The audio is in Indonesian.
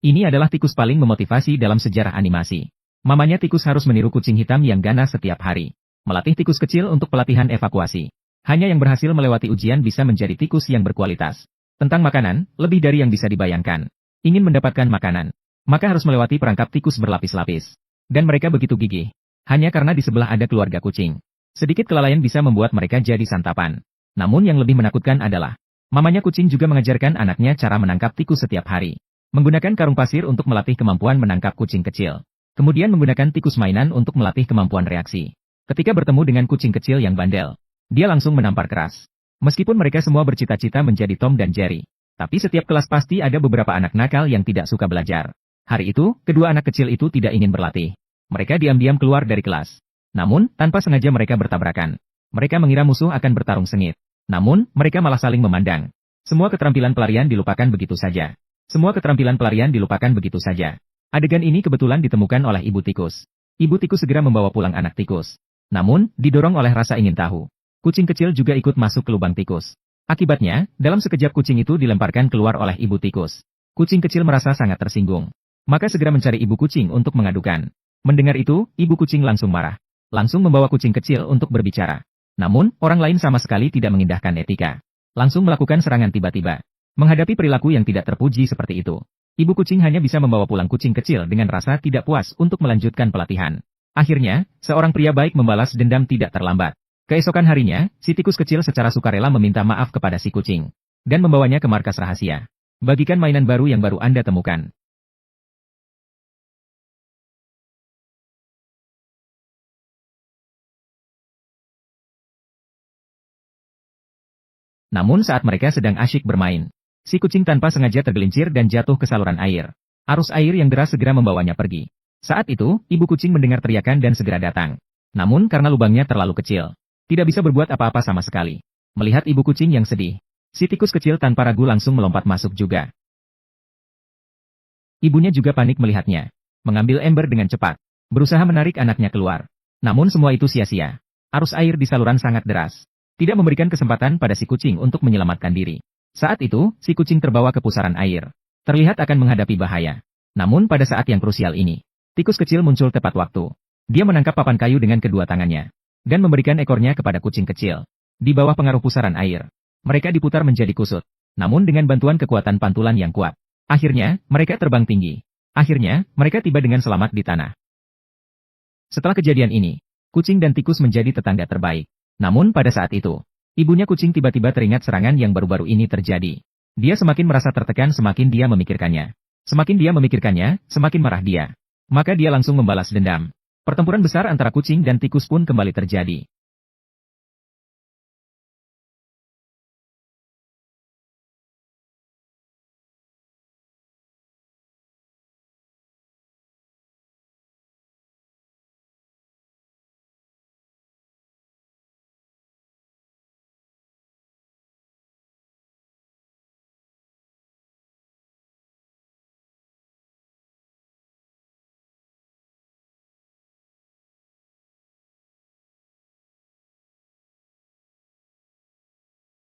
Ini adalah tikus paling memotivasi dalam sejarah animasi. Mamanya tikus harus meniru kucing hitam yang ganas setiap hari. Melatih tikus kecil untuk pelatihan evakuasi. Hanya yang berhasil melewati ujian bisa menjadi tikus yang berkualitas. Tentang makanan, lebih dari yang bisa dibayangkan. Ingin mendapatkan makanan, maka harus melewati perangkap tikus berlapis-lapis. Dan mereka begitu gigih. Hanya karena di sebelah ada keluarga kucing. Sedikit kelalaian bisa membuat mereka jadi santapan. Namun yang lebih menakutkan adalah, mamanya kucing juga mengajarkan anaknya cara menangkap tikus setiap hari. Menggunakan karung pasir untuk melatih kemampuan menangkap kucing kecil. Kemudian menggunakan tikus mainan untuk melatih kemampuan reaksi. Ketika bertemu dengan kucing kecil yang bandel, dia langsung menampar keras. Meskipun mereka semua bercita-cita menjadi Tom dan Jerry, tapi setiap kelas pasti ada beberapa anak nakal yang tidak suka belajar. Hari itu, kedua anak kecil itu tidak ingin berlatih. Mereka diam-diam keluar dari kelas. Namun, tanpa sengaja mereka bertabrakan. Mereka mengira musuh akan bertarung sengit. Namun, mereka malah saling memandang. Semua keterampilan pelarian dilupakan begitu saja. Semua keterampilan pelarian dilupakan begitu saja. Adegan ini kebetulan ditemukan oleh ibu tikus. Ibu tikus segera membawa pulang anak tikus. Namun, didorong oleh rasa ingin tahu, kucing kecil juga ikut masuk ke lubang tikus. Akibatnya, dalam sekejap kucing itu dilemparkan keluar oleh ibu tikus. Kucing kecil merasa sangat tersinggung. Maka segera mencari ibu kucing untuk mengadukan. Mendengar itu, ibu kucing langsung marah. Langsung membawa kucing kecil untuk berbicara. Namun, orang lain sama sekali tidak mengindahkan etika. Langsung melakukan serangan tiba-tiba. Menghadapi perilaku yang tidak terpuji seperti itu, ibu kucing hanya bisa membawa pulang kucing kecil dengan rasa tidak puas untuk melanjutkan pelatihan. Akhirnya, seorang pria baik membalas dendam tidak terlambat. Keesokan harinya, si tikus kecil secara sukarela meminta maaf kepada si kucing. Dan membawanya ke markas rahasia. Bagikan mainan baru yang baru Anda temukan. Namun saat mereka sedang asyik bermain, si kucing tanpa sengaja tergelincir dan jatuh ke saluran air. Arus air yang deras segera membawanya pergi. Saat itu, ibu kucing mendengar teriakan dan segera datang. Namun karena lubangnya terlalu kecil, tidak bisa berbuat apa-apa sama sekali. Melihat ibu kucing yang sedih, si tikus kecil tanpa ragu langsung melompat masuk juga. Ibunya juga panik melihatnya. Mengambil ember dengan cepat, berusaha menarik anaknya keluar. Namun semua itu sia-sia. Arus air di saluran sangat deras. Tidak memberikan kesempatan pada si kucing untuk menyelamatkan diri. Saat itu, si kucing terbawa ke pusaran air. Terlihat akan menghadapi bahaya. Namun pada saat yang krusial ini, tikus kecil muncul tepat waktu. Dia menangkap papan kayu dengan kedua tangannya. Dan memberikan ekornya kepada kucing kecil. Di bawah pengaruh pusaran air, mereka diputar menjadi kusut. Namun dengan bantuan kekuatan pantulan yang kuat. Akhirnya, mereka terbang tinggi. Akhirnya, mereka tiba dengan selamat di tanah. Setelah kejadian ini, kucing dan tikus menjadi tetangga terbaik. Namun pada saat itu, ibunya kucing tiba-tiba teringat serangan yang baru-baru ini terjadi. Dia semakin merasa tertekan semakin dia memikirkannya. Semakin dia memikirkannya, semakin marah dia. Maka dia langsung membalas dendam. Pertempuran besar antara kucing dan tikus pun kembali terjadi.